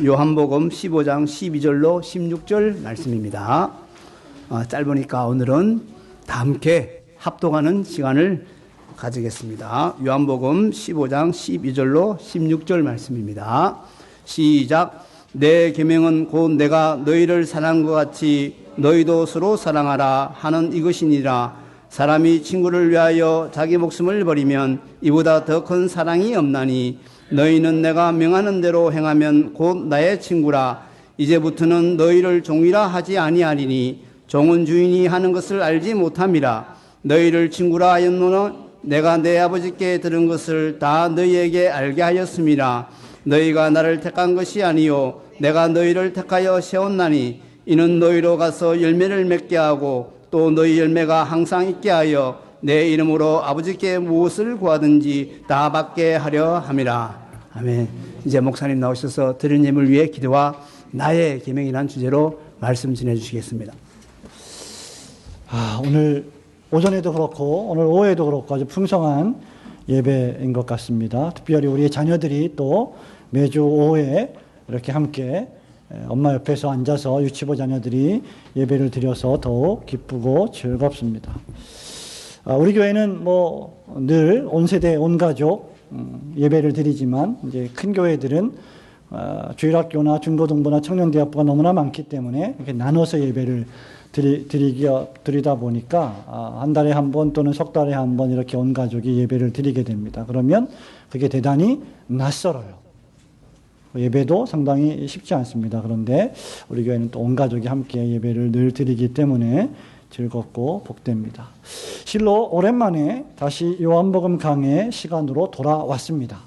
요한복음 15장 12절로 16절 말씀입니다. 짧으니까 오늘은 다 함께 합독하는 시간을 가지겠습니다. 요한복음 15장 12절로 16절 말씀입니다. 시작. 내 계명은 곧 내가 너희를 사랑한 것 같이 너희도 서로 사랑하라 하는 이것이니라. 사람이 친구를 위하여 자기 목숨을 버리면 이보다 더 큰 사랑이 없나니 너희는 내가 명하는 대로 행하면 곧 나의 친구라. 이제부터는 너희를 종이라 하지 아니하리니 종은 주인이 하는 것을 알지 못함이라. 너희를 친구라 하였노니 내가 내 아버지께 들은 것을 다 너희에게 알게 하였음이라. 너희가 나를 택한 것이 아니요 내가 너희를 택하여 세웠나니 이는 너희로 가서 열매를 맺게 하고 또 너희 열매가 항상 있게 하여 내 이름으로 아버지께 무엇을 구하든지 다 받게 하려 함이라. 아멘. 이제 목사님 나오셔서 드린 예물 위해 기도와 나의 계명이라는 주제로 말씀 전해주시겠습니다. 오늘 오전에도 그렇고 오늘 오후에도 그렇고 아주 풍성한 예배인 것 같습니다. 특별히 우리의 자녀들이 또 매주 오후에 이렇게 함께 엄마 옆에서 앉아서 유치부 자녀들이 예배를 드려서 더욱 기쁘고 즐겁습니다. 우리 교회는 늘 온 세대 온 가족 예배를 드리지만 이제 큰 교회들은 주일학교나 중고등부나 청년대학부가 너무나 많기 때문에 이렇게 나눠서 예배를 드리다 보니까 한 달에 한 번 또는 석 달에 한 번 이렇게 온 가족이 예배를 드리게 됩니다. 그러면 그게 대단히 낯설어요. 예배도 상당히 쉽지 않습니다. 그런데 우리 교회는 또 온 가족이 함께 예배를 늘 드리기 때문에 즐겁고 복됩니다. 실로 오랜만에 다시 요한복음 강해 시간으로 돌아왔습니다.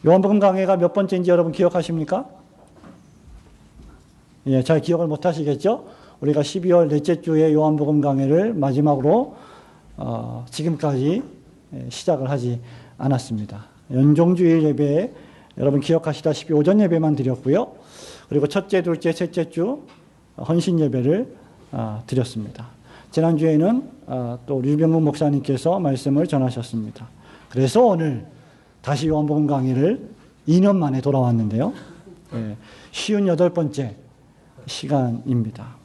요한복음 강해가 몇 번째인지 여러분 기억하십니까? 예, 잘 기억을 못 하시겠죠? 우리가 12월 넷째 주에 요한복음 강해를 마지막으로 지금까지 시작을 하지 않았습니다. 연종주일 예배에 여러분 기억하시다시피 오전 예배만 드렸고요. 그리고 첫째, 둘째, 셋째 주 헌신 예배를 드렸습니다. 지난주에는 또 류병국 목사님께서 말씀을 전하셨습니다. 그래서 오늘 다시 요한복음 강의를 2년 만에 돌아왔는데요. 58번째 시간입니다.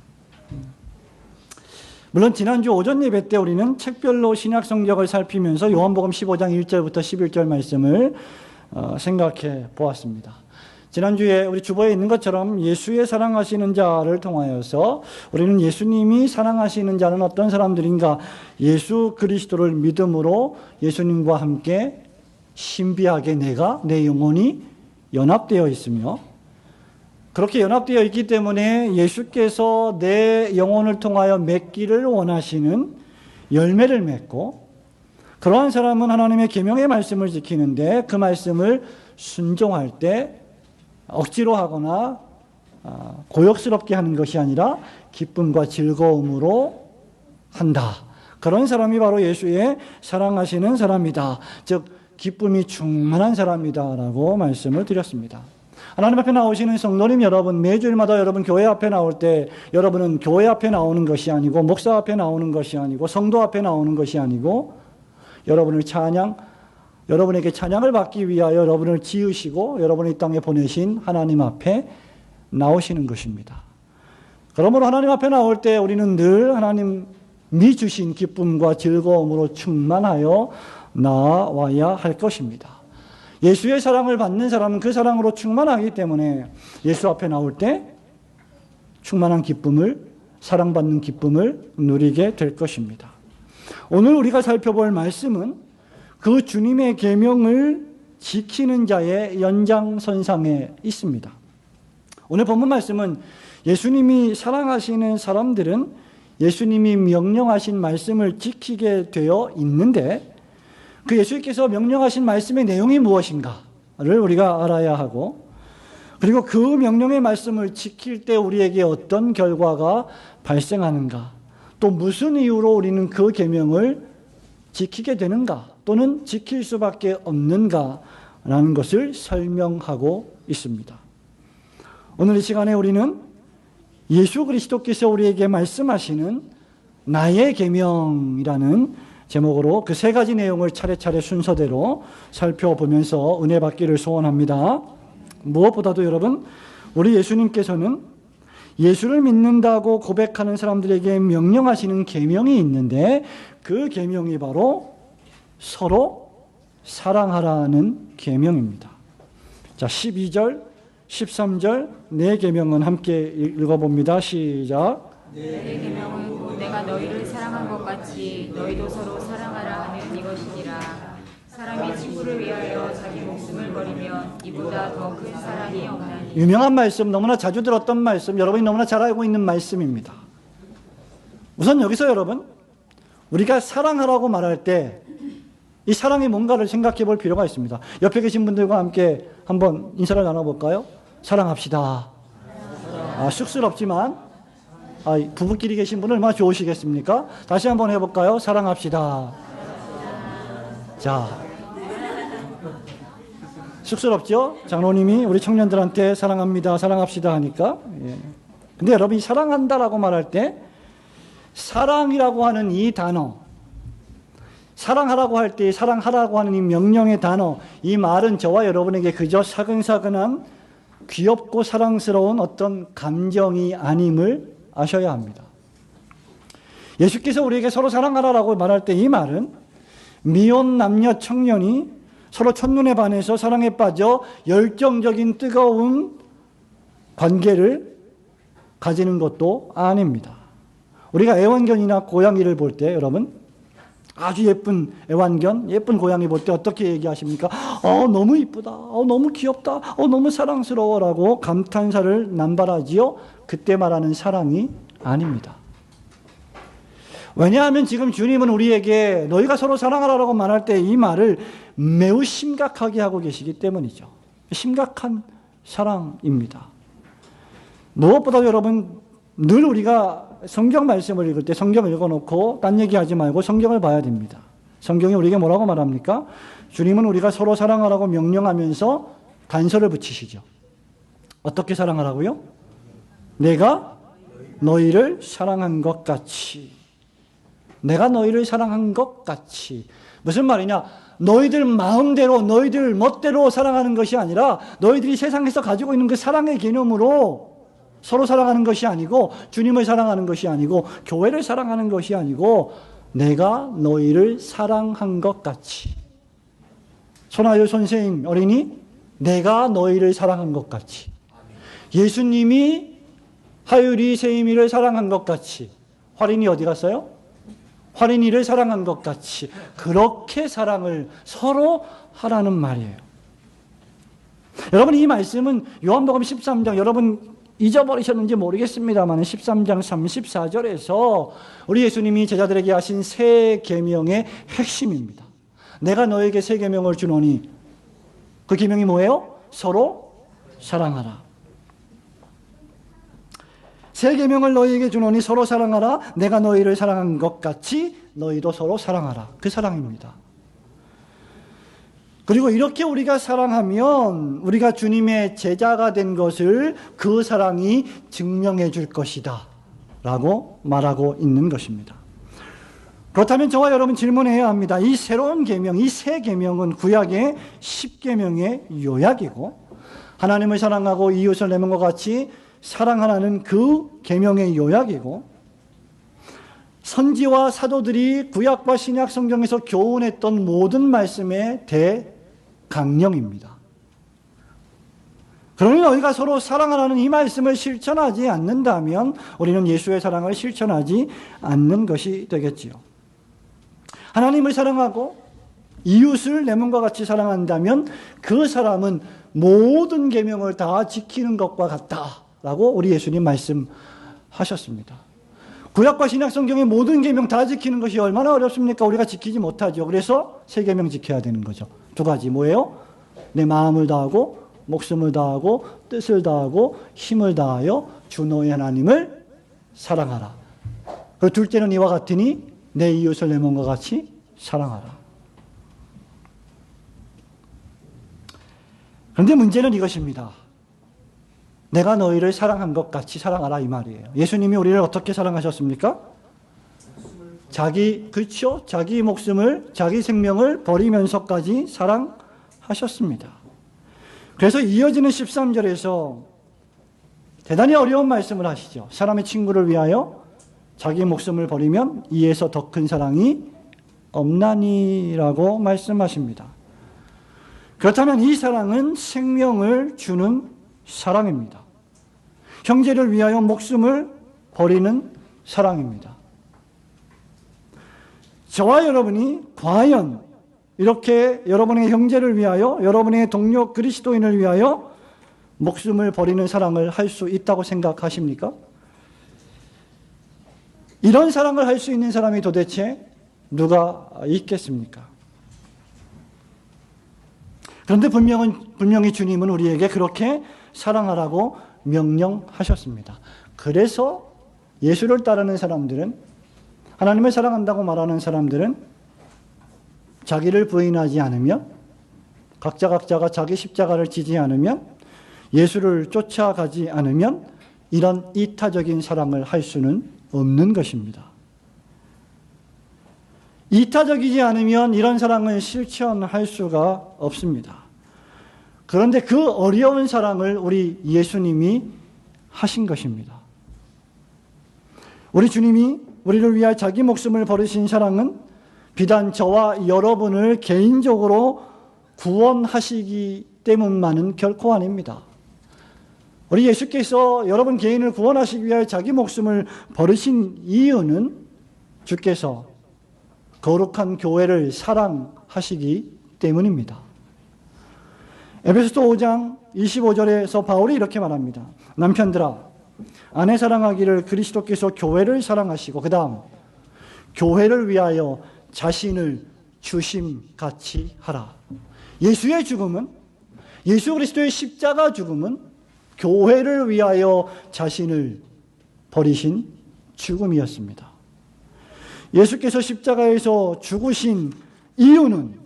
물론 지난주 오전 예배 때 우리는 책별로 신약 성경을 살피면서 요한복음 15장 1절부터 11절 말씀을 생각해 보았습니다. 지난주에 우리 주보에 있는 것처럼 예수의 사랑하시는 자를 통하여서 우리는 예수님이 사랑하시는 자는 어떤 사람들인가, 예수 그리스도를 믿음으로 예수님과 함께 신비하게 내 영혼이 연합되어 있으며, 그렇게 연합되어 있기 때문에 예수께서 내 영혼을 통하여 맺기를 원하시는 열매를 맺고, 그러한 사람은 하나님의 계명의 말씀을 지키는데 그 말씀을 순종할 때 억지로 하거나 고역스럽게 하는 것이 아니라 기쁨과 즐거움으로 한다. 그런 사람이 바로 예수의 사랑하시는 사람이다. 즉 기쁨이 충만한 사람이다 라고 말씀을 드렸습니다. 하나님 앞에 나오시는 성도님 여러분, 매주일마다 여러분 교회 앞에 나올 때 여러분은 교회 앞에 나오는 것이 아니고 목사 앞에 나오는 것이 아니고 성도 앞에 나오는 것이 아니고 여러분에게 찬양을 받기 위하여 여러분을 지으시고 여러분을 이 땅에 보내신 하나님 앞에 나오시는 것입니다. 그러므로 하나님 앞에 나올 때 우리는 늘 하나님이 주신 기쁨과 즐거움으로 충만하여 나와야 할 것입니다. 예수의 사랑을 받는 사람은 그 사랑으로 충만하기 때문에 예수 앞에 나올 때 충만한 기쁨을, 사랑받는 기쁨을 누리게 될 것입니다. 오늘 우리가 살펴볼 말씀은 그 주님의 계명을 지키는 자의 연장선상에 있습니다. 오늘 본문 말씀은 예수님이 사랑하시는 사람들은 예수님이 명령하신 말씀을 지키게 되어 있는데, 그 예수님께서 명령하신 말씀의 내용이 무엇인가를 우리가 알아야 하고, 그리고 그 명령의 말씀을 지킬 때 우리에게 어떤 결과가 발생하는가, 또 무슨 이유로 우리는 그 계명을 지키게 되는가 또는 지킬 수밖에 없는가라는 것을 설명하고 있습니다. 오늘 이 시간에 우리는 예수 그리스도께서 우리에게 말씀하시는 나의 계명이라는 제목으로 그 세 가지 내용을 차례차례 순서대로 살펴보면서 은혜 받기를 소원합니다. 무엇보다도 여러분, 우리 예수님께서는 예수를 믿는다고 고백하는 사람들에게 명령하시는 계명이 있는데 그 계명이 바로 서로 사랑하라는 계명입니다. 자, 12절, 13절 네 계명은 함께 읽어봅니다. 시작. 내 계명은 곧 내가 너희를 사랑한 것 같이 너희도 서로 사랑하라 하는 이것이니라. 사람이 친구를 위하여 자기 목숨을 버리면 이보다 더 큰 사랑이 없나니. 유명한 말씀, 너무나 자주 들었던 말씀, 여러분이 너무나 잘 알고 있는 말씀입니다. 우선 여기서 여러분, 우리가 사랑하라고 말할 때 이 사랑이 뭔가를 생각해 볼 필요가 있습니다. 옆에 계신 분들과 함께 한번 인사를 나눠볼까요? 사랑합시다. 쑥스럽지만 부부끼리 계신 분은 얼마나 좋으시겠습니까? 다시 한번 해볼까요? 사랑합시다. 자, 쑥스럽죠? 장로님이 우리 청년들한테 사랑합니다, 사랑합시다 하니까. 예. 근데 여러분이 사랑한다라고 말할 때 사랑이라고 하는 이 단어, 사랑하라고 할 때 사랑하라고 하는 이 명령의 단어, 이 말은 저와 여러분에게 그저 사근사근한 귀엽고 사랑스러운 어떤 감정이 아님을 아셔야 합니다. 예수께서 우리에게 서로 사랑하라고 말할 때 이 말은 미혼 남녀 청년이 서로 첫눈에 반해서 사랑에 빠져 열정적인 뜨거운 관계를 가지는 것도 아닙니다. 우리가 애완견이나 고양이를 볼 때 여러분 아주 예쁜 애완견, 예쁜 고양이 볼 때 어떻게 얘기하십니까? 너무 이쁘다. 너무 귀엽다. 너무 사랑스러워. 라고 감탄사를 남발하지요. 그때 말하는 사랑이 아닙니다. 왜냐하면 지금 주님은 우리에게 너희가 서로 사랑하라고 말할 때 이 말을 매우 심각하게 하고 계시기 때문이죠. 심각한 사랑입니다. 무엇보다 여러분, 늘 우리가 성경 말씀을 읽을 때 성경을 읽어놓고 딴 얘기하지 말고 성경을 봐야 됩니다. 성경이 우리에게 뭐라고 말합니까? 주님은 우리가 서로 사랑하라고 명령하면서 단서를 붙이시죠. 어떻게 사랑하라고요? 내가 너희를 사랑한 것 같이. 내가 너희를 사랑한 것 같이. 무슨 말이냐? 너희들 마음대로, 너희들 멋대로 사랑하는 것이 아니라 너희들이 세상에서 가지고 있는 그 사랑의 개념으로 서로 사랑하는 것이 아니고, 주님을 사랑하는 것이 아니고, 교회를 사랑하는 것이 아니고, 내가 너희를 사랑한 것 같이. 손아유 선생님 어린이, 내가 너희를 사랑한 것 같이. 예수님이 하율이 세임이를 사랑한 것 같이. 화린이 어디 갔어요? 화린이를 사랑한 것 같이. 그렇게 사랑을 서로 하라는 말이에요. 여러분, 이 말씀은 요한복음 13장, 여러분 잊어버리셨는지 모르겠습니다만 13장 34절에서 우리 예수님이 제자들에게 하신 새 계명의 핵심입니다. 내가 너에게 새 계명을 주노니, 그 계명이 뭐예요? 서로 사랑하라. 새 계명을 너희에게 주노니 서로 사랑하라. 내가 너희를 사랑한 것 같이 너희도 서로 사랑하라. 그 사랑입니다. 그리고 이렇게 우리가 사랑하면 우리가 주님의 제자가 된 것을 그 사랑이 증명해 줄 것이다 라고 말하고 있는 것입니다. 그렇다면 저와 여러분 질문해야 합니다. 이 새로운 계명, 이 새 계명은 구약의 10계명의 요약이고, 하나님을 사랑하고 이웃을 내 몸과 같이 사랑하라는 그 계명의 요약이고, 선지와 사도들이 구약과 신약 성경에서 교훈했던 모든 말씀의 대강령입니다. 그러니 너희가 서로 사랑하라는 이 말씀을 실천하지 않는다면 우리는 예수의 사랑을 실천하지 않는 것이 되겠지요. 하나님을 사랑하고 이웃을 내 몸과 같이 사랑한다면 그 사람은 모든 계명을 다 지키는 것과 같다라고 우리 예수님 말씀하셨습니다. 구약과 신약 성경의 모든 계명 다 지키는 것이 얼마나 어렵습니까? 우리가 지키지 못하죠. 그래서 세 계명 지켜야 되는 거죠. 두 가지 뭐예요? 내 마음을 다하고 목숨을 다하고 뜻을 다하고 힘을 다하여 주 너의 하나님을 사랑하라. 그 둘째는 이와 같으니 내 이웃을 내 몸과 같이 사랑하라. 그런데 문제는 이것입니다. 내가 너희를 사랑한 것 같이 사랑하라 이 말이에요. 예수님이 우리를 어떻게 사랑하셨습니까? 그렇죠? 자기 목숨을, 자기 생명을 버리면서까지 사랑하셨습니다. 그래서 이어지는 13절에서 대단히 어려운 말씀을 하시죠. 사람의 친구를 위하여 자기 목숨을 버리면 이에서 더 큰 사랑이 없나니라고 말씀하십니다. 그렇다면 이 사랑은 생명을 주는 사랑입니다. 형제를 위하여 목숨을 버리는 사랑입니다. 저와 여러분이 과연 이렇게 여러분의 형제를 위하여, 여러분의 동료 그리스도인을 위하여 목숨을 버리는 사랑을 할 수 있다고 생각하십니까? 이런 사랑을 할 수 있는 사람이 도대체 누가 있겠습니까? 그런데 분명히 주님은 우리에게 그렇게 사랑하라고 명령하셨습니다. 그래서 예수를 따르는 사람들은, 하나님을 사랑한다고 말하는 사람들은 자기를 부인하지 않으면, 각자가 자기 십자가를 지지 않으면, 예수를 쫓아가지 않으면 이런 이타적인 사랑을 할 수는 없는 것입니다. 이타적이지 않으면 이런 사랑을 실천할 수가 없습니다. 그런데 그 어려운 사랑을 우리 예수님이 하신 것입니다. 우리 주님이 우리를 위하여 자기 목숨을 버리신 사랑은 비단 저와 여러분을 개인적으로 구원하시기 때문만은 결코 아닙니다. 우리 예수께서 여러분 개인을 구원하시기 위하여 자기 목숨을 버리신 이유는 주께서 거룩한 교회를 사랑하시기 때문입니다. 에베소서 5장 25절에서 바울이 이렇게 말합니다. 남편들아, 아내 사랑하기를 그리스도께서 교회를 사랑하시고 그 다음 교회를 위하여 자신을 주심같이 하라. 예수의 죽음은, 예수 그리스도의 십자가 죽음은 교회를 위하여 자신을 버리신 죽음이었습니다. 예수께서 십자가에서 죽으신 이유는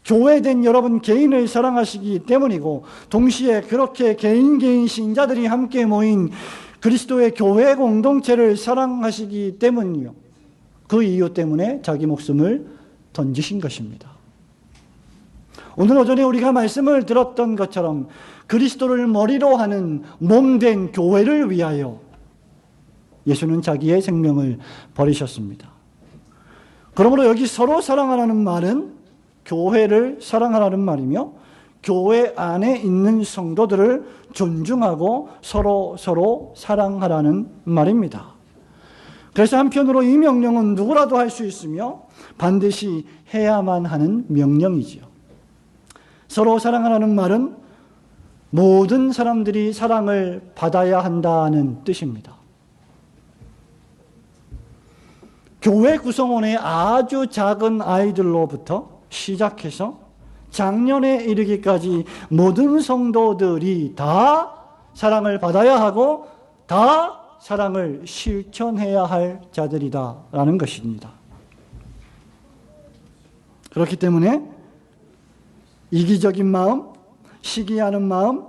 교회된 여러분 개인을 사랑하시기 때문이고, 동시에 그렇게 개인 신자들이 함께 모인 그리스도의 교회 공동체를 사랑하시기 때문이요. 그 이유 때문에 자기 목숨을 던지신 것입니다. 오늘 오전에 우리가 말씀을 들었던 것처럼 그리스도를 머리로 하는 몸된 교회를 위하여 예수는 자기의 생명을 버리셨습니다. 그러므로 여기 서로 사랑하라는 말은 교회를 사랑하라는 말이며, 교회 안에 있는 성도들을 존중하고 서로 사랑하라는 말입니다. 그래서 한편으로 이 명령은 누구라도 할 수 있으며 반드시 해야만 하는 명령이지요. 서로 사랑하라는 말은 모든 사람들이 사랑을 받아야 한다는 뜻입니다. 교회 구성원의 아주 작은 아이들로부터 시작해서 장년에 이르기까지 모든 성도들이 다 사랑을 받아야 하고 다 사랑을 실천해야 할 자들이다라는 것입니다. 그렇기 때문에 이기적인 마음, 시기하는 마음,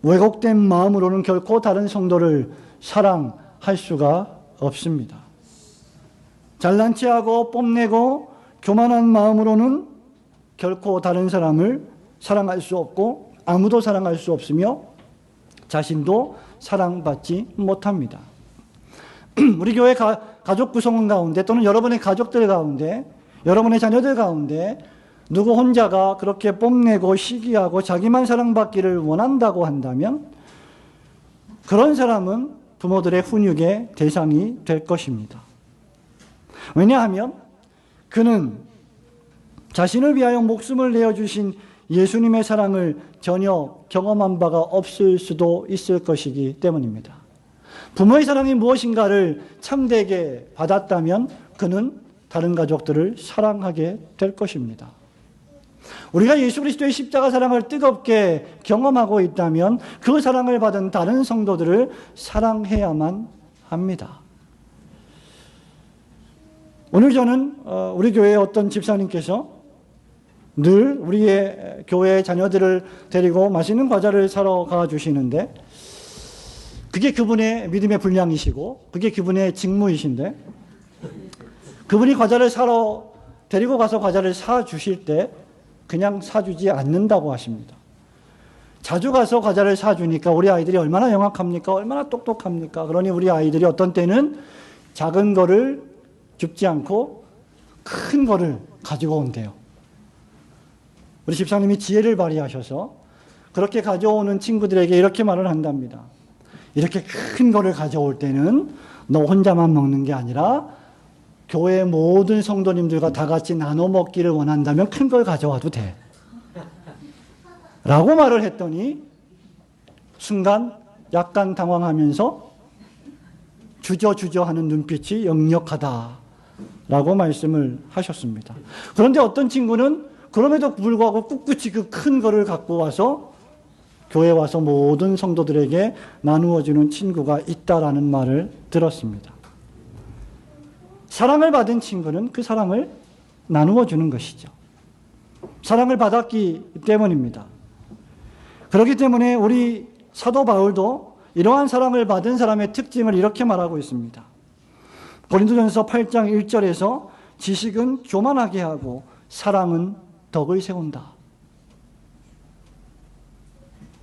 왜곡된 마음으로는 결코 다른 성도를 사랑할 수가 없습니다. 잘난 체하고 뽐내고 교만한 마음으로는 결코 다른 사람을 사랑할 수 없고 아무도 사랑할 수 없으며 자신도 사랑받지 못합니다. 우리 교회 가족 구성원 가운데 또는 여러분의 가족들 가운데, 여러분의 자녀들 가운데 누구 혼자가 그렇게 뽐내고 시기하고 자기만 사랑받기를 원한다고 한다면 그런 사람은 부모들의 훈육의 대상이 될 것입니다. 왜냐하면 그는 자신을 위하여 목숨을 내어주신 예수님의 사랑을 전혀 경험한 바가 없을 수도 있을 것이기 때문입니다. 부모의 사랑이 무엇인가를 참되게 받았다면 그는 다른 가족들을 사랑하게 될 것입니다. 우리가 예수 그리스도의 십자가 사랑을 뜨겁게 경험하고 있다면 그 사랑을 받은 다른 성도들을 사랑해야만 합니다. 오늘 저는 우리 교회의 어떤 집사님께서 늘 우리의 교회 자녀들을 데리고 맛있는 과자를 사러 가주시는데 그게 그분의 믿음의 분량이시고 그게 그분의 직무이신데 그분이 과자를 사러 데리고 가서 과자를 사주실 때 그냥 사주지 않는다고 하십니다. 자주 가서 과자를 사주니까 우리 아이들이 얼마나 영악합니까? 얼마나 똑똑합니까? 그러니 우리 아이들이 어떤 때는 작은 거를 줍지 않고 큰 거를 가지고 온대요. 우리 집사님이 지혜를 발휘하셔서 그렇게 가져오는 친구들에게 이렇게 말을 한답니다. 이렇게 큰 거를 가져올 때는 너 혼자만 먹는 게 아니라 교회 모든 성도님들과 다 같이 나눠 먹기를 원한다면 큰 걸 가져와도 돼. 라고 말을 했더니 순간 약간 당황하면서 주저주저 하는 눈빛이 역력하다라고 말씀을 하셨습니다. 그런데 어떤 친구는 그럼에도 불구하고 꿋꿋이 그 큰 거를 갖고 와서 교회에 와서 모든 성도들에게 나누어주는 친구가 있다라는 말을 들었습니다. 사랑을 받은 친구는 그 사랑을 나누어주는 것이죠. 사랑을 받았기 때문입니다. 그렇기 때문에 우리 사도 바울도 이러한 사랑을 받은 사람의 특징을 이렇게 말하고 있습니다. 고린도전서 8장 1절에서 지식은 교만하게 하고 사랑은 덕을 세운다.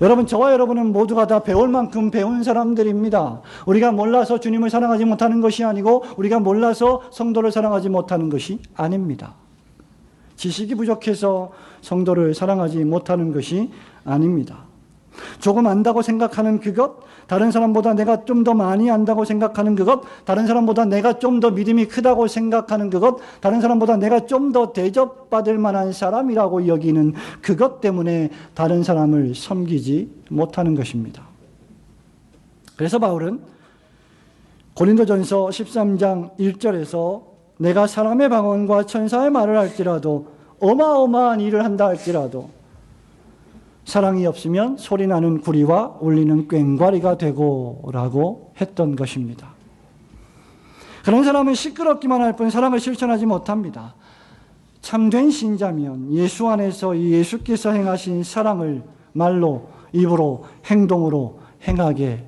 여러분, 저와 여러분은 모두가 다 배울 만큼 배운 사람들입니다. 우리가 몰라서 주님을 사랑하지 못하는 것이 아니고 우리가 몰라서 성도를 사랑하지 못하는 것이 아닙니다. 지식이 부족해서 성도를 사랑하지 못하는 것이 아닙니다. 조금 안다고 생각하는 그것, 다른 사람보다 내가 좀 더 많이 안다고 생각하는 그것, 다른 사람보다 내가 좀 더 믿음이 크다고 생각하는 그것, 다른 사람보다 내가 좀 더 대접받을 만한 사람이라고 여기는 그것 때문에 다른 사람을 섬기지 못하는 것입니다. 그래서 바울은 고린도전서 13장 1절에서 내가 사람의 방언과 천사의 말을 할지라도 어마어마한 일을 한다 할지라도 사랑이 없으면 소리나는 구리와 울리는 꽹과리가 되고 라고 했던 것입니다. 그런 사람은 시끄럽기만 할 뿐 사랑을 실천하지 못합니다. 참된 신자면 예수 안에서 예수께서 행하신 사랑을 말로, 입으로, 행동으로 행하게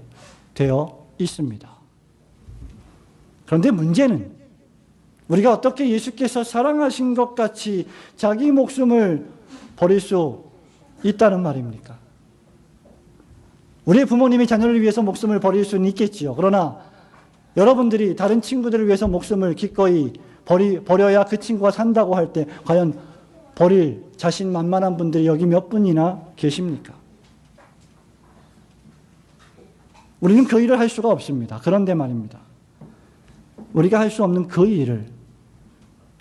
되어 있습니다. 그런데 문제는 우리가 어떻게 예수께서 사랑하신 것 같이 자기 목숨을 버릴 수 있다는 말입니까? 우리의 부모님이 자녀를 위해서 목숨을 버릴 수는 있겠지요. 그러나 여러분들이 다른 친구들을 위해서 목숨을 기꺼이 버려야 그 친구가 산다고 할 때 과연 버릴 자신만만한 분들이 여기 몇 분이나 계십니까? 우리는 그 일을 할 수가 없습니다. 그런데 말입니다. 우리가 할 수 없는 그 일을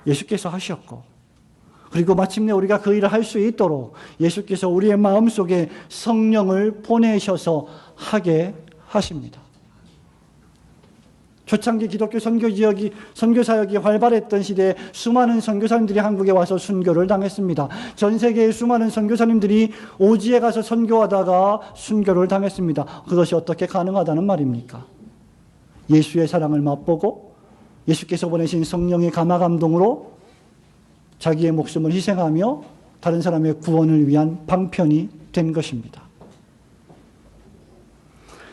예수께서 하셨고, 그리고 마침내 우리가 그 일을 할 수 있도록 예수께서 우리의 마음속에 성령을 보내셔서 하게 하십니다. 초창기 기독교 선교사역이 활발했던 시대에 수많은 선교사님들이 한국에 와서 순교를 당했습니다. 전 세계의 수많은 선교사님들이 오지에 가서 선교하다가 순교를 당했습니다. 그것이 어떻게 가능하다는 말입니까? 예수의 사랑을 맛보고 예수께서 보내신 성령의 감화감동으로 자기의 목숨을 희생하며 다른 사람의 구원을 위한 방편이 된 것입니다.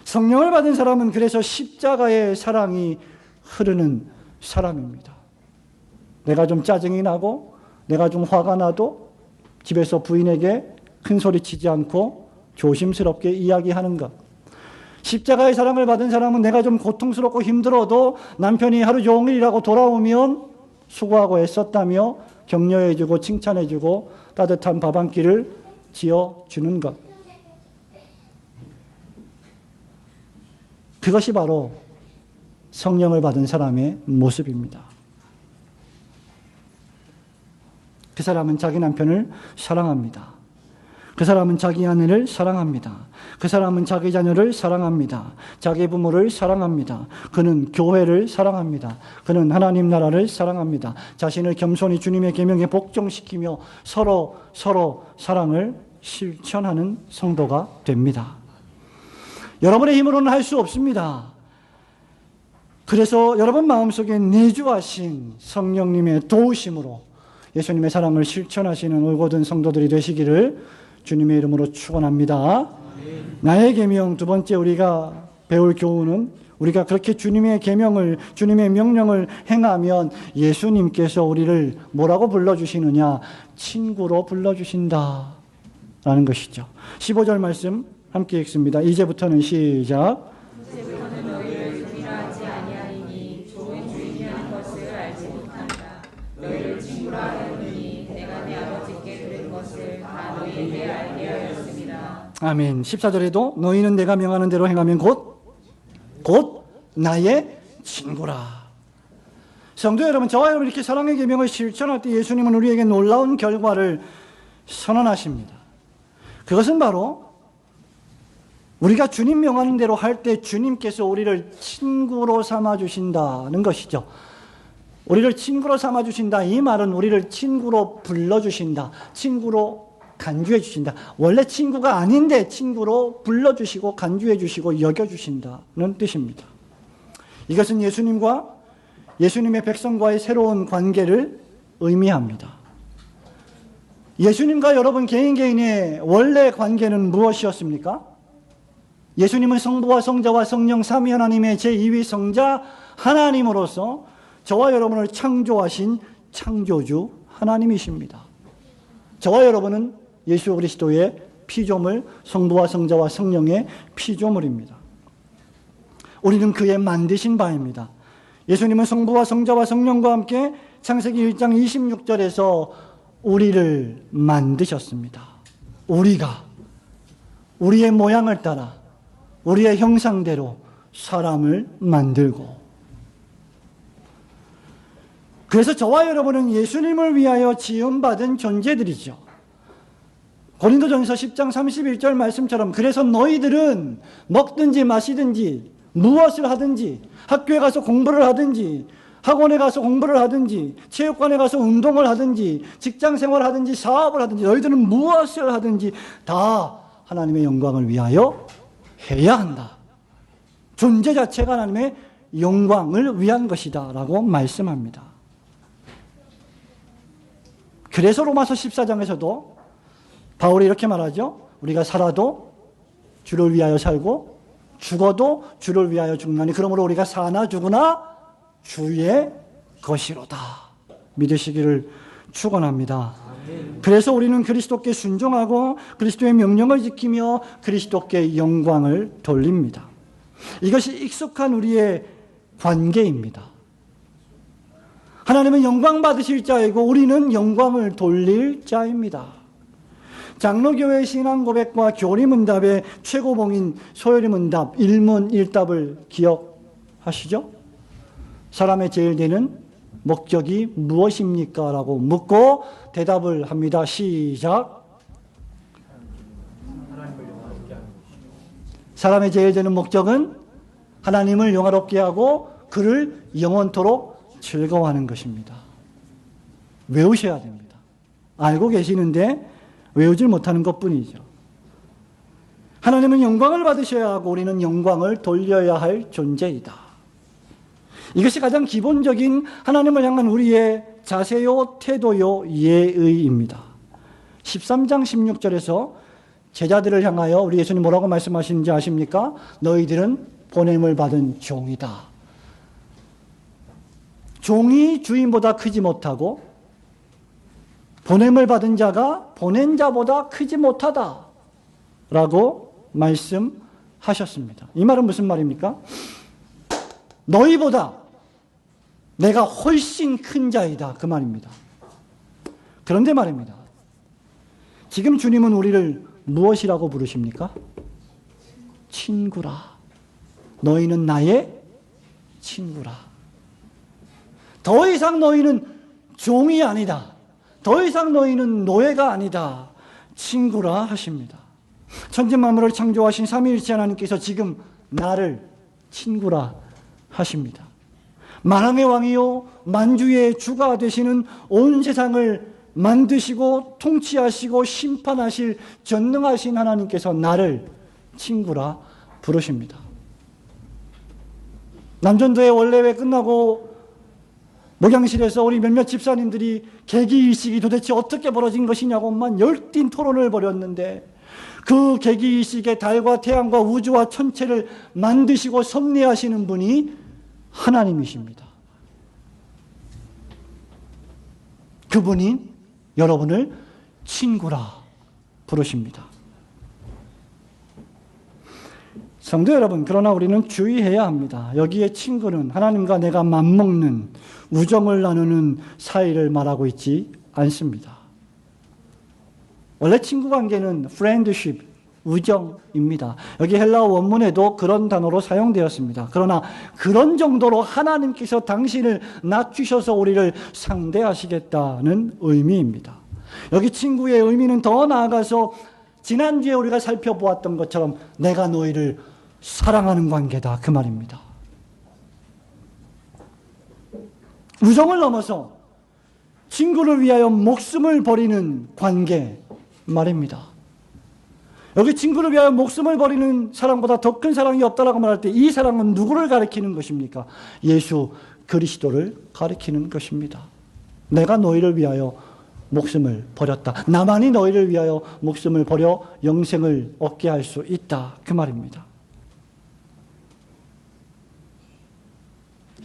성령을 받은 사람은 그래서 십자가의 사랑이 흐르는 사람입니다. 내가 좀 짜증이 나고 내가 좀 화가 나도 집에서 부인에게 큰 소리 치지 않고 조심스럽게 이야기하는 것. 십자가의 사랑을 받은 사람은 내가 좀 고통스럽고 힘들어도 남편이 하루 종일 일하고 돌아오면 수고하고 애썼다며 격려해주고 칭찬해주고 따뜻한 밥 한 끼를 지어주는 것. 그것이 바로 성령을 받은 사람의 모습입니다. 그 사람은 자기 남편을 사랑합니다. 그 사람은 자기 아내를 사랑합니다. 그 사람은 자기 자녀를 사랑합니다. 자기 부모를 사랑합니다. 그는 교회를 사랑합니다. 그는 하나님 나라를 사랑합니다. 자신을 겸손히 주님의 계명에 복종시키며 서로 사랑을 실천하는 성도가 됩니다. 여러분의 힘으로는 할 수 없습니다. 그래서 여러분 마음속에 내주하신 성령님의 도우심으로 예수님의 사랑을 실천하시는 올곧은 성도들이 되시기를 주님의 이름으로 축원합니다. 나의 계명, 두 번째 우리가 배울 교훈은 우리가 그렇게 주님의 계명을, 주님의 명령을 행하면 예수님께서 우리를 뭐라고 불러주시느냐? 친구로 불러주신다 라는 것이죠. 15절 말씀 함께 읽습니다. 이제부터는 시작. 이제부터는 너희를 종이라 하지 아니하리니 종은 주인이라는 것을 알지 못한다. 너희를 친구라 하였느니 내가 내 아버지께 들은 것을 다 너희에게 알게 하였습니다. 아멘. 14절에도 너희는 내가 명하는 대로 행하면 곧 나의 친구라. 성도 여러분, 저와 여러분 이렇게 사랑의 계명을 실천할 때 예수님은 우리에게 놀라운 결과를 선언하십니다. 그것은 바로 우리가 주님 명하는 대로 할 때 주님께서 우리를 친구로 삼아주신다는 것이죠. 우리를 친구로 삼아주신다. 이 말은 우리를 친구로 불러주신다. 친구로 간주해 주신다. 원래 친구가 아닌데 친구로 불러주시고 간주해 주시고 여겨주신다는 뜻입니다. 이것은 예수님의 백성과의 새로운 관계를 의미합니다. 예수님과 여러분 개인의 원래 관계는 무엇이었습니까? 예수님은 성부와 성자와 성령 삼위 하나님의 제2위 성자 하나님으로서 저와 여러분을 창조하신 창조주 하나님이십니다. 저와 여러분은 예수 그리스도의 피조물, 성부와 성자와 성령의 피조물입니다. 우리는 그의 만드신 바입니다. 예수님은 성부와 성자와 성령과 함께 창세기 1장 26절에서 우리를 만드셨습니다. 우리가 우리의 모양을 따라 우리의 형상대로 사람을 만들고, 그래서 저와 여러분은 예수님을 위하여 지음받은 존재들이죠. 고린도전서 10장 31절 말씀처럼 그래서 너희들은 먹든지 마시든지 무엇을 하든지 학교에 가서 공부를 하든지 학원에 가서 공부를 하든지 체육관에 가서 운동을 하든지 직장 생활을 하든지 사업을 하든지 너희들은 무엇을 하든지 다 하나님의 영광을 위하여 해야 한다. 존재 자체가 하나님의 영광을 위한 것이다 라고 말씀합니다. 그래서 로마서 14장에서도 바울이 이렇게 말하죠. 우리가 살아도 주를 위하여 살고 죽어도 주를 위하여 죽나니 그러므로 우리가 사나 죽으나 주의 것이로다 믿으시기를 축원합니다. 그래서 우리는 그리스도께 순종하고 그리스도의 명령을 지키며 그리스도께 영광을 돌립니다. 이것이 익숙한 우리의 관계입니다. 하나님은 영광 받으실 자이고 우리는 영광을 돌릴 자입니다. 장로교회 신앙고백과 교리문답의 최고봉인 소요리문답 1문 1답을 기억하시죠? 사람의 제일 되는 목적이 무엇입니까? 라고 묻고 대답을 합니다. 시작. 사람의 제일 되는 목적은 하나님을 영화롭게 하고 그를 영원토록 즐거워하는 것입니다. 외우셔야 됩니다. 알고 계시는데 외우질 못하는 것뿐이죠. 하나님은 영광을 받으셔야 하고 우리는 영광을 돌려야 할 존재이다. 이것이 가장 기본적인 하나님을 향한 우리의 자세요, 태도요, 예의입니다. 13장 16절에서 제자들을 향하여 우리 예수님 뭐라고 말씀하시는지 아십니까? 너희들은 보냄을 받은 종이다. 종이 주인보다 크지 못하고 보냄을 받은 자가 보낸 자보다 크지 못하다 라고 말씀하셨습니다. 이 말은 무슨 말입니까? 너희보다 내가 훨씬 큰 자이다 그 말입니다. 그런데 말입니다. 지금 주님은 우리를 무엇이라고 부르십니까? 친구라. 너희는 나의 친구라. 더 이상 너희는 종이 아니다. 더 이상 너희는 노예가 아니다. 친구라 하십니다. 천지 만물을 창조하신 삼위일체 하나님께서 지금 나를 친구라 하십니다. 만왕의 왕이요 만주의 주가 되시는 온 세상을 만드시고 통치하시고 심판하실 전능하신 하나님께서 나를 친구라 부르십니다. 남전도의 원래회 끝나고 목양실에서 우리 몇몇 집사님들이 계기일식이 도대체 어떻게 벌어진 것이냐고만 열띤 토론을 벌였는데 그 계기일식에 달과 태양과 우주와 천체를 만드시고 섭리하시는 분이 하나님이십니다. 그분이 여러분을 친구라 부르십니다. 성도 여러분, 그러나 우리는 주의해야 합니다. 여기에 친구는 하나님과 내가 맞먹는 우정을 나누는 사이를 말하고 있지 않습니다. 원래 친구 관계는 friendship, 우정입니다. 여기 헬라어 원문에도 그런 단어로 사용되었습니다. 그러나 그런 정도로 하나님께서 당신을 낮추셔서 우리를 상대하시겠다는 의미입니다. 여기 친구의 의미는 더 나아가서 지난주에 우리가 살펴보았던 것처럼 내가 너희를 사랑하는 관계다, 그 말입니다. 우정을 넘어서 친구를 위하여 목숨을 버리는 관계 말입니다. 여기 친구를 위하여 목숨을 버리는 사랑보다 더 큰 사랑이 없다라고 말할 때 이 사랑은 누구를 가리키는 것입니까? 예수 그리스도를 가리키는 것입니다. 내가 너희를 위하여 목숨을 버렸다. 나만이 너희를 위하여 목숨을 버려 영생을 얻게 할 수 있다, 그 말입니다.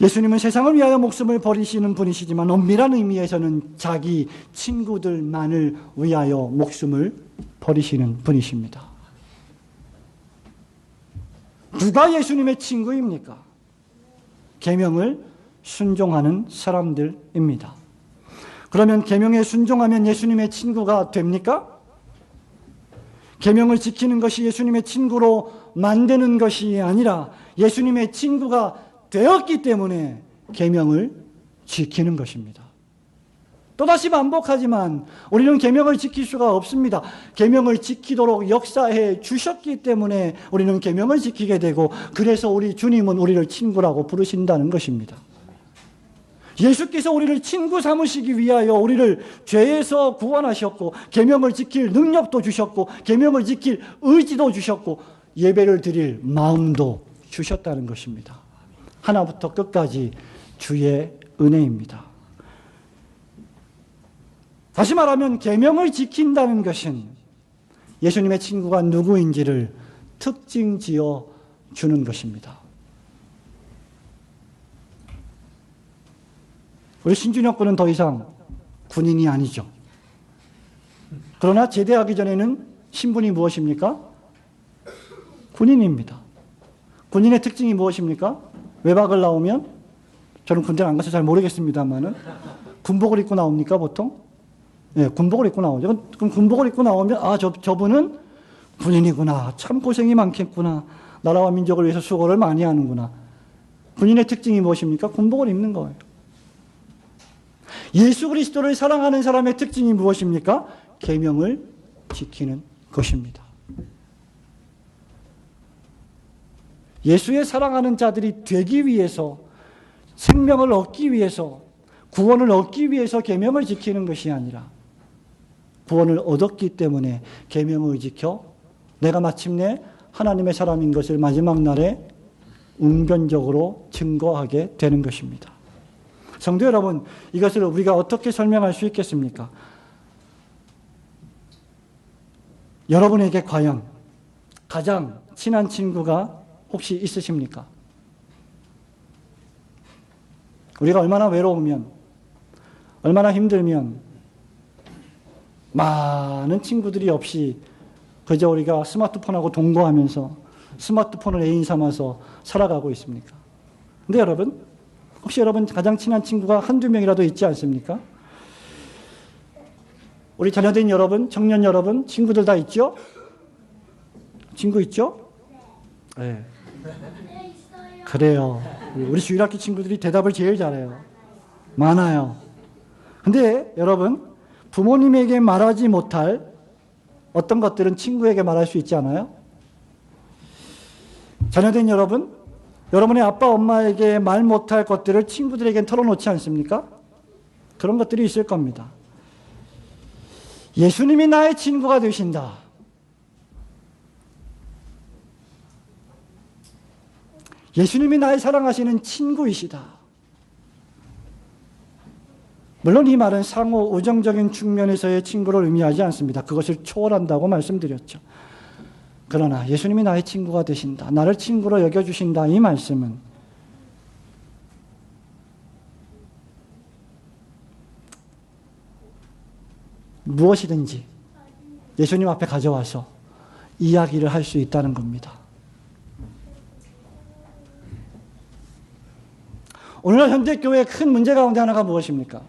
예수님은 세상을 위하여 목숨을 버리시는 분이시지만 엄밀한 의미에서는 자기 친구들만을 위하여 목숨을 버리시는 분이십니다. 누가 예수님의 친구입니까? 계명을 순종하는 사람들입니다. 그러면 계명에 순종하면 예수님의 친구가 됩니까? 계명을 지키는 것이 예수님의 친구로 만드는 것이 아니라 예수님의 친구가 되었기 때문에 계명을 지키는 것입니다. 또다시 반복하지만 우리는 계명을 지킬 수가 없습니다. 계명을 지키도록 역사해 주셨기 때문에 우리는 계명을 지키게 되고, 그래서 우리 주님은 우리를 친구라고 부르신다는 것입니다. 예수께서 우리를 친구 삼으시기 위하여 우리를 죄에서 구원하셨고, 계명을 지킬 능력도 주셨고, 계명을 지킬 의지도 주셨고, 예배를 드릴 마음도 주셨다는 것입니다. 하나부터 끝까지 주의 은혜입니다. 다시 말하면 계명을 지킨다는 것은 예수님의 친구가 누구인지를 특징지어 주는 것입니다. 우리 신준혁 군은 더 이상 군인이 아니죠. 그러나 제대하기 전에는 신분이 무엇입니까? 군인입니다. 군인의 특징이 무엇입니까? 외박을 나오면, 저는 군대를 안 가서 잘 모르겠습니다만은, 군복을 입고 나옵니까, 보통? 네, 군복을 입고 나오죠. 그럼 군복을 입고 나오면, 아, 저분은 군인이구나. 참 고생이 많겠구나. 나라와 민족을 위해서 수고를 많이 하는구나. 군인의 특징이 무엇입니까? 군복을 입는 거예요. 예수 그리스도를 사랑하는 사람의 특징이 무엇입니까? 계명을 지키는 것입니다. 예수의 사랑하는 자들이 되기 위해서, 생명을 얻기 위해서, 구원을 얻기 위해서 계명을 지키는 것이 아니라 구원을 얻었기 때문에 계명을 지켜 내가 마침내 하나님의 사람인 것을 마지막 날에 웅변적으로 증거하게 되는 것입니다. 성도 여러분, 이것을 우리가 어떻게 설명할 수 있겠습니까? 여러분에게 과연 가장 친한 친구가 혹시 있으십니까? 우리가 얼마나 외로우면, 얼마나 힘들면 많은 친구들이 없이 그저 우리가 스마트폰하고 동거하면서 스마트폰을 애인 삼아서 살아가고 있습니까? 근데 여러분, 혹시 여러분 가장 친한 친구가 한두 명이라도 있지 않습니까? 우리 자녀된 여러분, 청년 여러분, 친구들 다 있죠? 친구 있죠? 네. 그래요. 우리 주일학교 친구들이 대답을 제일 잘해요. 많아요. 근데 여러분, 부모님에게 말하지 못할 어떤 것들은 친구에게 말할 수 있지 않아요? 자녀된 여러분, 여러분의 아빠, 엄마에게 말 못할 것들을 친구들에게 털어놓지 않습니까? 그런 것들이 있을 겁니다. 예수님이 나의 친구가 되신다. 예수님이 나의 사랑하시는 친구이시다. 물론 이 말은 상호 우정적인 측면에서의 친구를 의미하지 않습니다. 그것을 초월한다고 말씀드렸죠. 그러나 예수님이 나의 친구가 되신다, 나를 친구로 여겨주신다, 이 말씀은 무엇이든지 예수님 앞에 가져와서 이야기를 할 수 있다는 겁니다. 오늘날 현대 교회의 큰 문제 가운데 하나가 무엇입니까?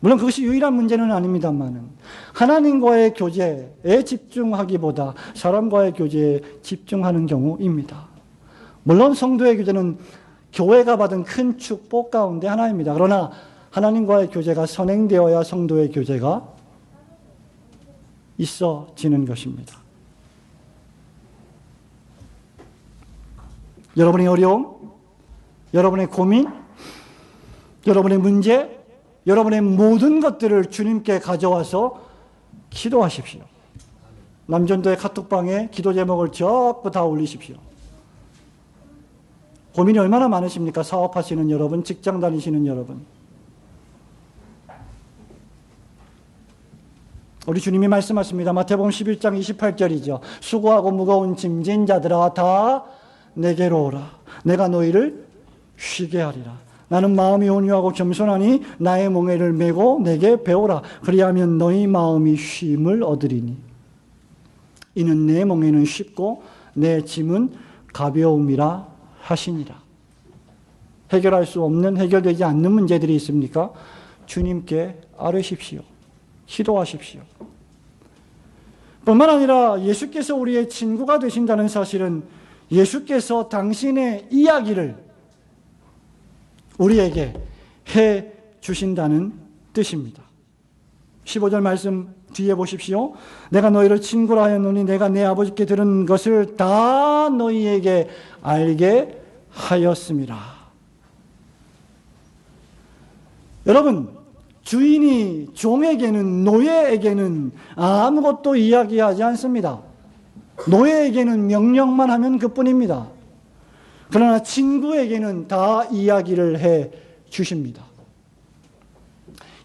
물론 그것이 유일한 문제는 아닙니다만 하나님과의 교제에 집중하기보다 사람과의 교제에 집중하는 경우입니다. 물론 성도의 교제는 교회가 받은 큰 축복 가운데 하나입니다. 그러나 하나님과의 교제가 선행되어야 성도의 교제가 있어지는 것입니다. 여러분의 어려움, 여러분의 고민, 여러분의 문제, 여러분의 모든 것들을 주님께 가져와서 기도하십시오. 남전도의 카톡방에 기도 제목을 전부 다 올리십시오. 고민이 얼마나 많으십니까? 사업하시는 여러분, 직장 다니시는 여러분. 우리 주님이 말씀하십니다. 마태복음 11장 28절이죠. 수고하고 무거운 짐진 자들아 다 내게로 오라. 내가 너희를 쉬게 하리라. 나는 마음이 온유하고 겸손하니 나의 멍에를 메고 내게 배우라. 그리하면 너희 마음이 쉼을 얻으리니 이는 내 멍에는 쉽고 내 짐은 가벼움이라 하시니라. 해결할 수 없는, 해결되지 않는 문제들이 있습니까? 주님께 아뢰십시오. 기도하십시오. 뿐만 아니라 예수께서 우리의 친구가 되신다는 사실은 예수께서 당신의 이야기를 우리에게 해 주신다는 뜻입니다. 15절 말씀 뒤에 보십시오. 내가 너희를 친구라 하였노니 내가 내 아버지께 들은 것을 다 너희에게 알게 하였음이라. 여러분, 주인이 종에게는, 노예에게는 아무것도 이야기하지 않습니다. 노예에게는 명령만 하면 그뿐입니다. 그러나 친구에게는 다 이야기를 해 주십니다.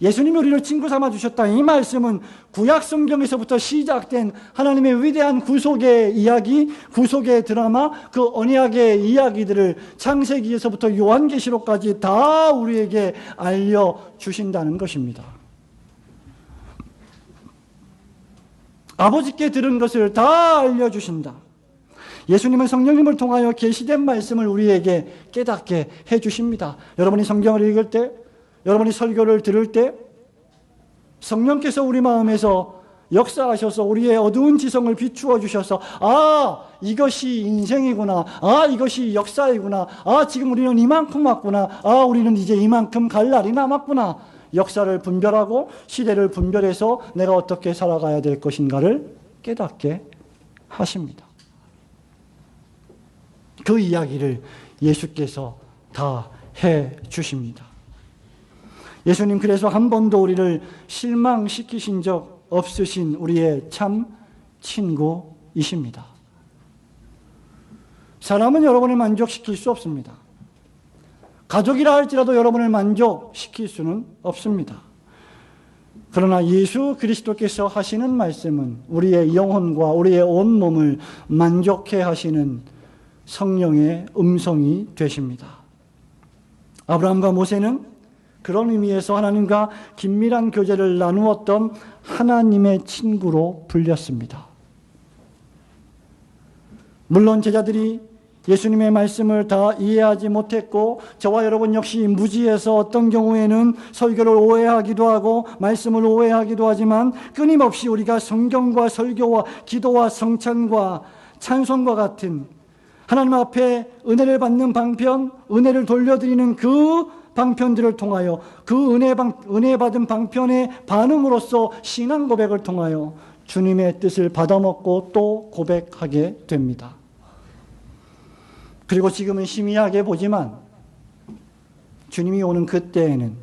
예수님이 우리를 친구 삼아 주셨다. 이 말씀은 구약 성경에서부터 시작된 하나님의 위대한 구속의 이야기, 구속의 드라마, 그 언약의 이야기들을 창세기에서부터 요한계시록까지 다 우리에게 알려주신다는 것입니다. 아버지께 들은 것을 다 알려주신다. 예수님은 성령님을 통하여 계시된 말씀을 우리에게 깨닫게 해주십니다. 여러분이 성경을 읽을 때, 여러분이 설교를 들을 때 성령께서 우리 마음에서 역사하셔서 우리의 어두운 지성을 비추어 주셔서 아, 이것이 인생이구나. 아, 이것이 역사이구나. 아, 지금 우리는 이만큼 왔구나. 아, 우리는 이제 이만큼 갈 날이 남았구나. 역사를 분별하고 시대를 분별해서 내가 어떻게 살아가야 될 것인가를 깨닫게 하십니다. 그 이야기를 예수께서 다 해 주십니다. 예수님 그래서 한 번도 우리를 실망시키신 적 없으신 우리의 참 친구이십니다. 사람은 여러분을 만족시킬 수 없습니다. 가족이라 할지라도 여러분을 만족시킬 수는 없습니다. 그러나 예수 그리스도께서 하시는 말씀은 우리의 영혼과 우리의 온몸을 만족해 하시는 성령의 음성이 되십니다. 아브라함과 모세는 그런 의미에서 하나님과 긴밀한 교제를 나누었던 하나님의 친구로 불렸습니다. 물론 제자들이 예수님의 말씀을 다 이해하지 못했고 저와 여러분 역시 무지해서 어떤 경우에는 설교를 오해하기도 하고 말씀을 오해하기도 하지만 끊임없이 우리가 성경과 설교와 기도와 성찬과 찬송과 같은 하나님 앞에 은혜를 받는 방편, 은혜를 돌려드리는 그 방편들을 통하여 그 은혜 받은 방편의 반응으로서 신앙 고백을 통하여 주님의 뜻을 받아먹고 또 고백하게 됩니다. 그리고 지금은 희미하게 보지만 주님이 오는 그때에는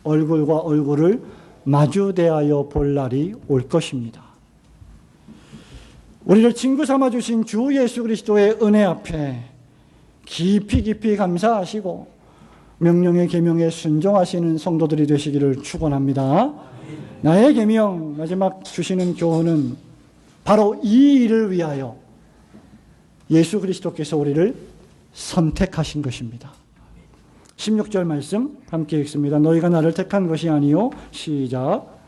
얼굴과 얼굴을 마주대하여 볼 날이 올 것입니다. 우리를 친구 삼아주신 주 예수 그리스도의 은혜 앞에 깊이 감사하시고 명령의 계명에 순종하시는 성도들이 되시기를 축원합니다. 나의 계명, 마지막 주시는 교훈은 바로 이 일을 위하여 예수 그리스도께서 우리를 선택하신 것입니다. 16절 말씀 함께 읽습니다. 너희가 나를 택한 것이 아니요 시작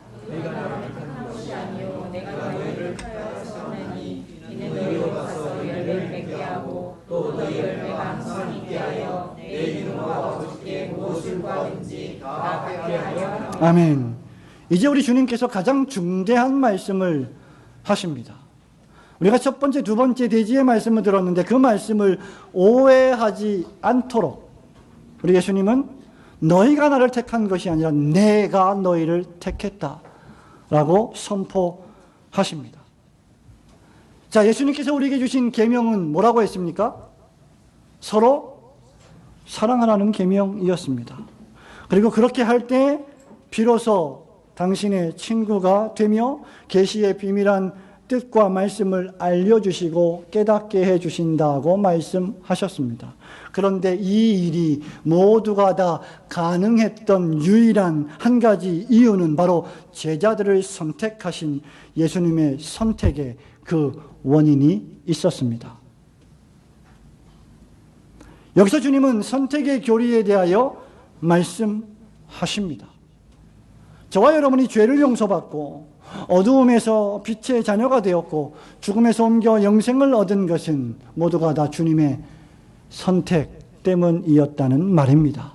아니요 내가 너희를 택하였으니 이는 너희로 가서 열매를 맺게 하고 또 너희 열매가 항상 있게 하여 내 이름으로 아버지께 무엇을 구하든지 다 받게 하려 함이라. 아멘. 이제 우리 주님께서 가장 중대한 말씀을 하십니다. 우리가 첫 번째, 두 번째 대지의 말씀을 들었는데 그 말씀을 오해하지 않도록 우리 예수님은 너희가 나를 택한 것이 아니라 내가 너희를 택했다라고 선포하십니다. 자, 예수님께서 우리에게 주신 계명은 뭐라고 했습니까? 서로 사랑하라는 계명이었습니다. 그리고 그렇게 할 때 비로소 당신의 친구가 되며 계시의 비밀한 뜻과 말씀을 알려주시고 깨닫게 해주신다고 말씀하셨습니다. 그런데 이 일이 모두가 다 가능했던 유일한 한 가지 이유는 바로 제자들을 선택하신 예수님의 선택에 그 원인이 있었습니다. 여기서 주님은 선택의 교리에 대하여 말씀하십니다. 저와 여러분이 죄를 용서받고 어두움에서 빛의 자녀가 되었고 죽음에서 옮겨 영생을 얻은 것은 모두가 다 주님의 선택 때문이었다는 말입니다.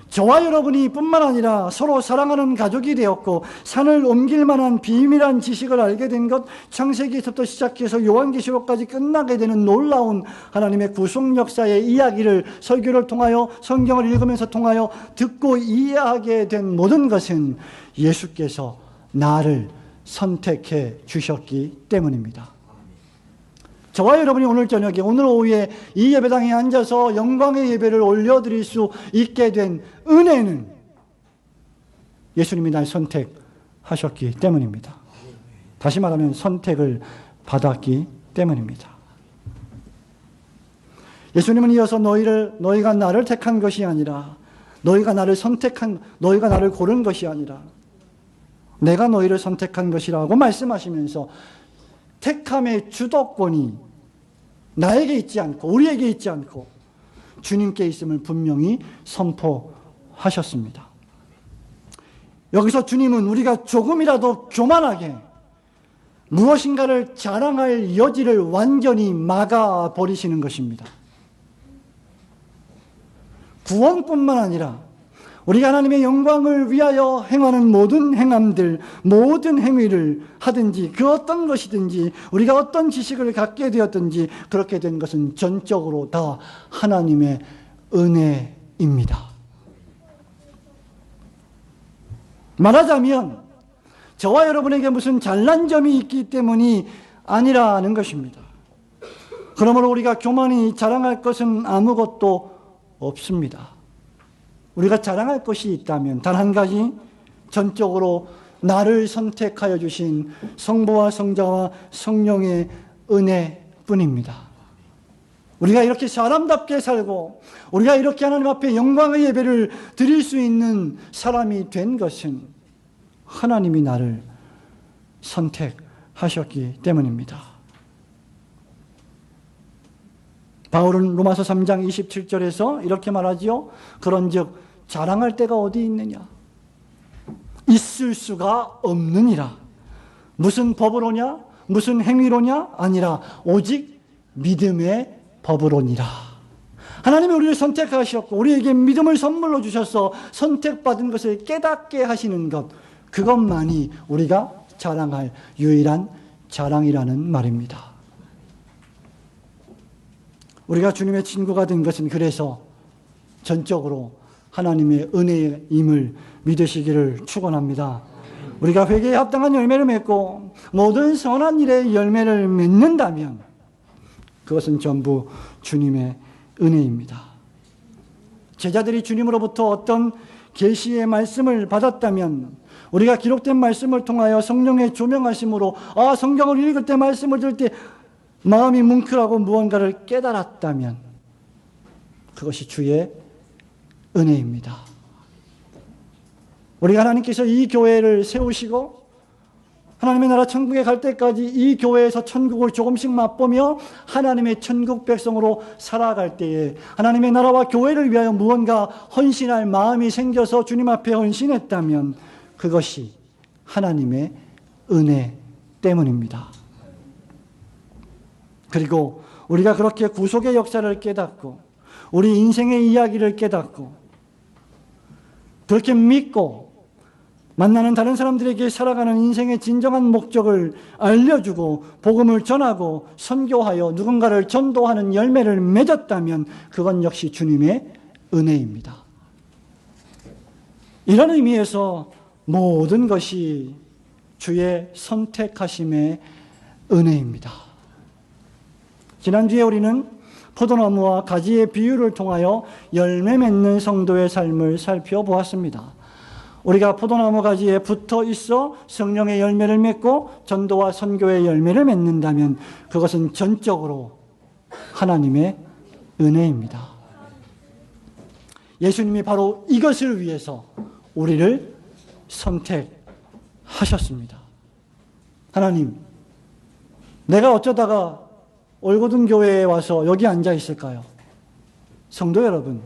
저와 여러분이 뿐만 아니라 서로 사랑하는 가족이 되었고 산을 옮길 만한 비밀한 지식을 알게 된 것, 창세기에서부터 시작해서 요한계시록까지 끝나게 되는 놀라운 하나님의 구속 역사의 이야기를 설교를 통하여 성경을 읽으면서 통하여 듣고 이해하게 된 모든 것은 예수께서 나를 선택해 주셨기 때문입니다. 저와 여러분이 오늘 저녁에, 오늘 오후에 이 예배당에 앉아서 영광의 예배를 올려드릴 수 있게 된 은혜는 예수님이 날 선택하셨기 때문입니다. 다시 말하면 선택을 받았기 때문입니다. 예수님은 이어서 너희가 나를 택한 것이 아니라, 너희가 나를 고른 것이 아니라 내가 너희를 선택한 것이라고 말씀하시면서 택함의 주도권이 나에게 있지 않고 우리에게 있지 않고 주님께 있음을 분명히 선포하셨습니다. 여기서 주님은 우리가 조금이라도 교만하게 무엇인가를 자랑할 여지를 완전히 막아버리시는 것입니다. 구원뿐만 아니라 우리가 하나님의 영광을 위하여 행하는 모든 행함들, 모든 행위를 하든지 그 어떤 것이든지 우리가 어떤 지식을 갖게 되었든지 그렇게 된 것은 전적으로 다 하나님의 은혜입니다. 말하자면 저와 여러분에게 무슨 잘난 점이 있기 때문이 아니라는 것입니다. 그러므로 우리가 교만히 자랑할 것은 아무것도 없습니다. 우리가 자랑할 것이 있다면 단 한 가지, 전적으로 나를 선택하여 주신 성부와 성자와 성령의 은혜뿐입니다. 우리가 이렇게 사람답게 살고 우리가 이렇게 하나님 앞에 영광의 예배를 드릴 수 있는 사람이 된 것은 하나님이 나를 선택하셨기 때문입니다. 바울은 로마서 3장 27절에서 이렇게 말하지요. 그런즉 자랑할 데가 어디 있느냐? 있을 수가 없느니라. 무슨 법으로냐? 무슨 행위로냐? 아니라 오직 믿음의 법으로니라. 하나님이 우리를 선택하셨고 우리에게 믿음을 선물로 주셔서 선택받은 것을 깨닫게 하시는 것, 그것만이 우리가 자랑할 유일한 자랑이라는 말입니다. 우리가 주님의 친구가 된 것은 그래서 전적으로 하나님의 은혜임을 믿으시기를 축원합니다. 우리가 회개에 합당한 열매를 맺고 모든 선한 일에 열매를 맺는다면 그것은 전부 주님의 은혜입니다. 제자들이 주님으로부터 어떤 계시의 말씀을 받았다면 우리가 기록된 말씀을 통하여 성령의 조명하심으로 성경을 읽을 때 말씀을 들을 때 마음이 뭉클하고 무언가를 깨달았다면 그것이 주의 은혜입니다. 우리가 하나님께서 이 교회를 세우시고 하나님의 나라 천국에 갈 때까지 이 교회에서 천국을 조금씩 맛보며 하나님의 천국 백성으로 살아갈 때에 하나님의 나라와 교회를 위하여 무언가 헌신할 마음이 생겨서 주님 앞에 헌신했다면 그것이 하나님의 은혜 때문입니다. 그리고 우리가 그렇게 구속의 역사를 깨닫고 우리 인생의 이야기를 깨닫고 그렇게 믿고 만나는 다른 사람들에게 살아가는 인생의 진정한 목적을 알려주고 복음을 전하고 선교하여 누군가를 전도하는 열매를 맺었다면 그건 역시 주님의 은혜입니다. 이런 의미에서 모든 것이 주의 선택하심의 은혜입니다. 지난주에 우리는 포도나무와 가지의 비유를 통하여 열매 맺는 성도의 삶을 살펴보았습니다. 우리가 포도나무 가지에 붙어 있어 성령의 열매를 맺고 전도와 선교의 열매를 맺는다면 그것은 전적으로 하나님의 은혜입니다. 예수님이 바로 이것을 위해서 우리를 선택하셨습니다. 하나님, 내가 어쩌다가 올고든 교회에 와서 여기 앉아 있을까요? 성도 여러분,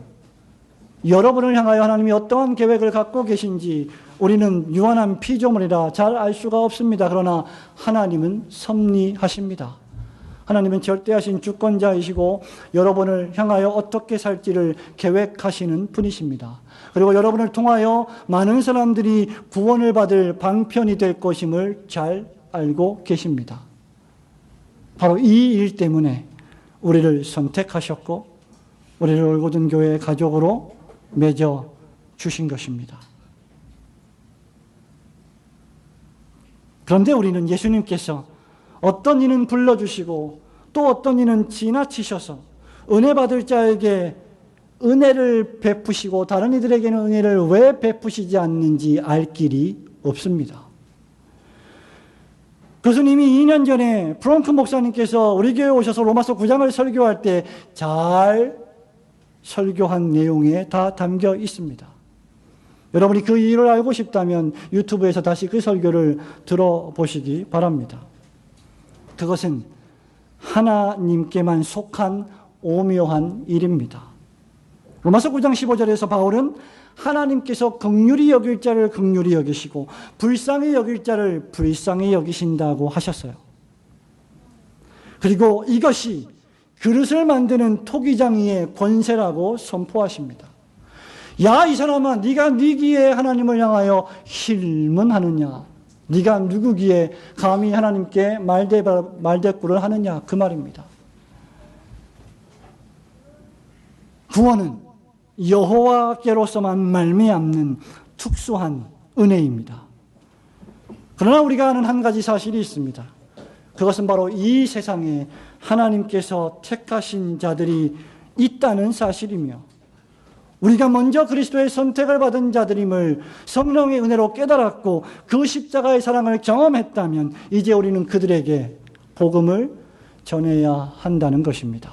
여러분을 향하여 하나님이 어떠한 계획을 갖고 계신지 우리는 유한한 피조물이라 잘 알 수가 없습니다. 그러나 하나님은 섭리하십니다. 하나님은 절대하신 주권자이시고 여러분을 향하여 어떻게 살지를 계획하시는 분이십니다. 그리고 여러분을 통하여 많은 사람들이 구원을 받을 방편이 될 것임을 잘 알고 계십니다. 바로 이 일 때문에 우리를 선택하셨고 우리를 올고든 교회의 가족으로 맺어 주신 것입니다. 그런데 우리는 예수님께서 어떤 이는 불러주시고 또 어떤 이는 지나치셔서 은혜 받을 자에게 은혜를 베푸시고 다른 이들에게는 은혜를 왜 베푸시지 않는지 알 길이 없습니다. 그것은 이미 2년 전에 프랑크 목사님께서 우리 교회에 오셔서 로마서 9장을 설교할 때 잘 설교한 내용에 다 담겨 있습니다. 여러분이 그 이유를 알고 싶다면 유튜브에서 다시 그 설교를 들어보시기 바랍니다. 그것은 하나님께만 속한 오묘한 일입니다. 로마서 9장 15절에서 바울은 하나님께서 긍휼히 여길 자를 긍휼히 여기시고 불쌍히 여길 자를 불쌍히 여기신다고 하셨어요. 그리고 이것이 그릇을 만드는 토기장이의 권세라고 선포하십니다. 야, 이 사람아, 네가 네기에 하나님을 향하여 힐문하느냐? 네가 누구기에 감히 하나님께 말대꾸를 하느냐? 그 말입니다. 구원은 여호와께로서만 말미암는 특수한 은혜입니다. 그러나 우리가 아는 한 가지 사실이 있습니다. 그것은 바로 이 세상에 하나님께서 택하신 자들이 있다는 사실이며 우리가 먼저 그리스도의 선택을 받은 자들임을 성령의 은혜로 깨달았고 그 십자가의 사랑을 경험했다면 이제 우리는 그들에게 복음을 전해야 한다는 것입니다.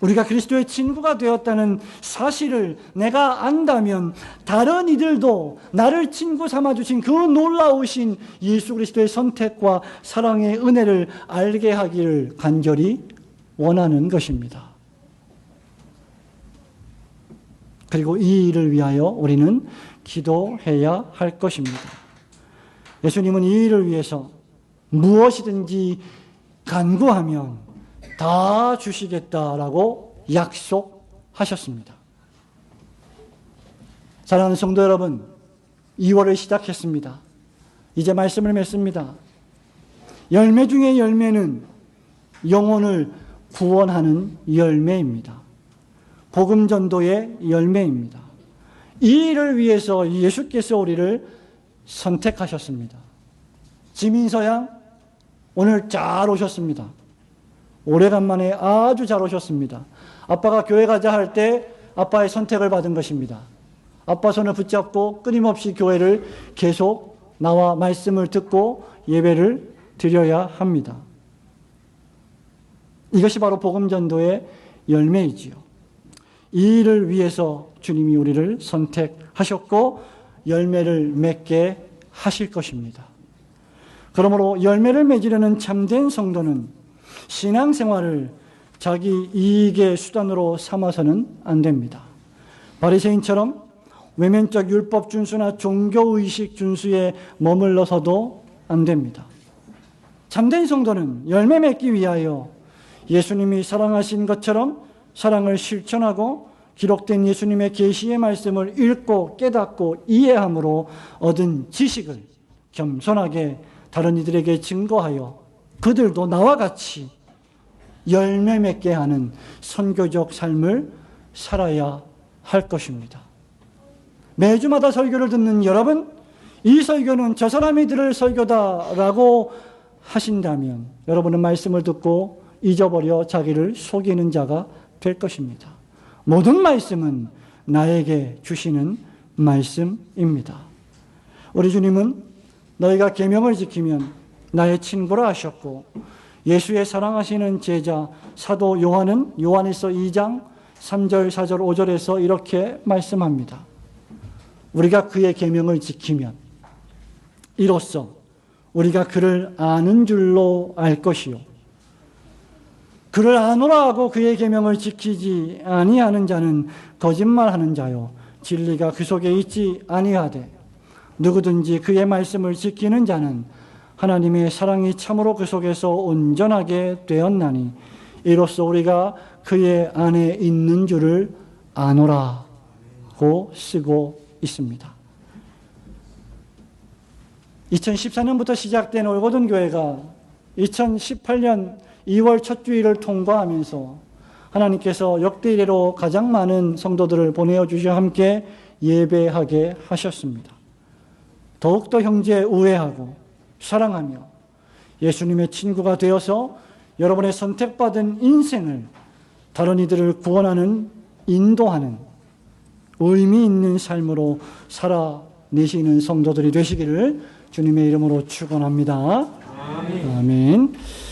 우리가 그리스도의 친구가 되었다는 사실을 내가 안다면 다른 이들도 나를 친구 삼아주신 그 놀라우신 예수 그리스도의 선택과 사랑의 은혜를 알게 하기를 간절히 원하는 것입니다. 그리고 이 일을 위하여 우리는 기도해야 할 것입니다. 예수님은 이 일을 위해서 무엇이든지 간구하면 다 주시겠다라고 약속하셨습니다. 사랑하는 성도 여러분, 2월을 시작했습니다. 이제 말씀을 맺습니다. 열매 중에 열매는 영혼을 구원하는 열매입니다. 복음 전도의 열매입니다. 이 일을 위해서 예수께서 우리를 선택하셨습니다. 지민서 양, 오늘 잘 오셨습니다. 오래간만에 아주 잘 오셨습니다. 아빠가 교회 가자 할 때 아빠의 선택을 받은 것입니다. 아빠 손을 붙잡고 끊임없이 교회를 계속 나와 말씀을 듣고 예배를 드려야 합니다. 이것이 바로 복음 전도의 열매이지요. 이 일을 위해서 주님이 우리를 선택하셨고 열매를 맺게 하실 것입니다. 그러므로 열매를 맺으려는 참된 성도는 신앙생활을 자기 이익의 수단으로 삼아서는 안 됩니다. 바리새인처럼 외면적 율법 준수나 종교의식 준수에 머물러서도 안 됩니다. 참된 성도는 열매 맺기 위하여 예수님이 사랑하신 것처럼 사랑을 실천하고 기록된 예수님의 계시의 말씀을 읽고 깨닫고 이해함으로 얻은 지식을 겸손하게 다른 이들에게 증거하여 그들도 나와 같이 열매 맺게 하는 선교적 삶을 살아야 할 것입니다. 매주마다 설교를 듣는 여러분, 이 설교는 저 사람이 들을 설교다라고 하신다면 여러분은 말씀을 듣고 잊어버려 자기를 속이는 자가 될 것입니다. 모든 말씀은 나에게 주시는 말씀입니다. 우리 주님은 너희가 계명을 지키면 나의 친구라 하셨고, 예수의 사랑하시는 제자 사도 요한은 요한일서 2장 3절, 4절, 5절에서 이렇게 말씀합니다. 우리가 그의 계명을 지키면 이로써 우리가 그를 아는 줄로 알 것이요, 그를 아노라 하고 그의 계명을 지키지 아니하는 자는 거짓말하는 자요 진리가 그 속에 있지 아니하되 누구든지 그의 말씀을 지키는 자는 하나님의 사랑이 참으로 그 속에서 온전하게 되었나니 이로써 우리가 그의 안에 있는 줄을 아노라고 쓰고 있습니다. 2014년부터 시작된 올고든 교회가 2018년 2월 첫 주일을 통과하면서 하나님께서 역대 이래로 가장 많은 성도들을 보내어 주셔 함께 예배하게 하셨습니다. 더욱더 형제 우애하고 사랑하며 예수님의 친구가 되어서 여러분의 선택받은 인생을 다른 이들을 구원하는, 인도하는 의미 있는 삶으로 살아내시는 성도들이 되시기를 주님의 이름으로 축원합니다. 아멘.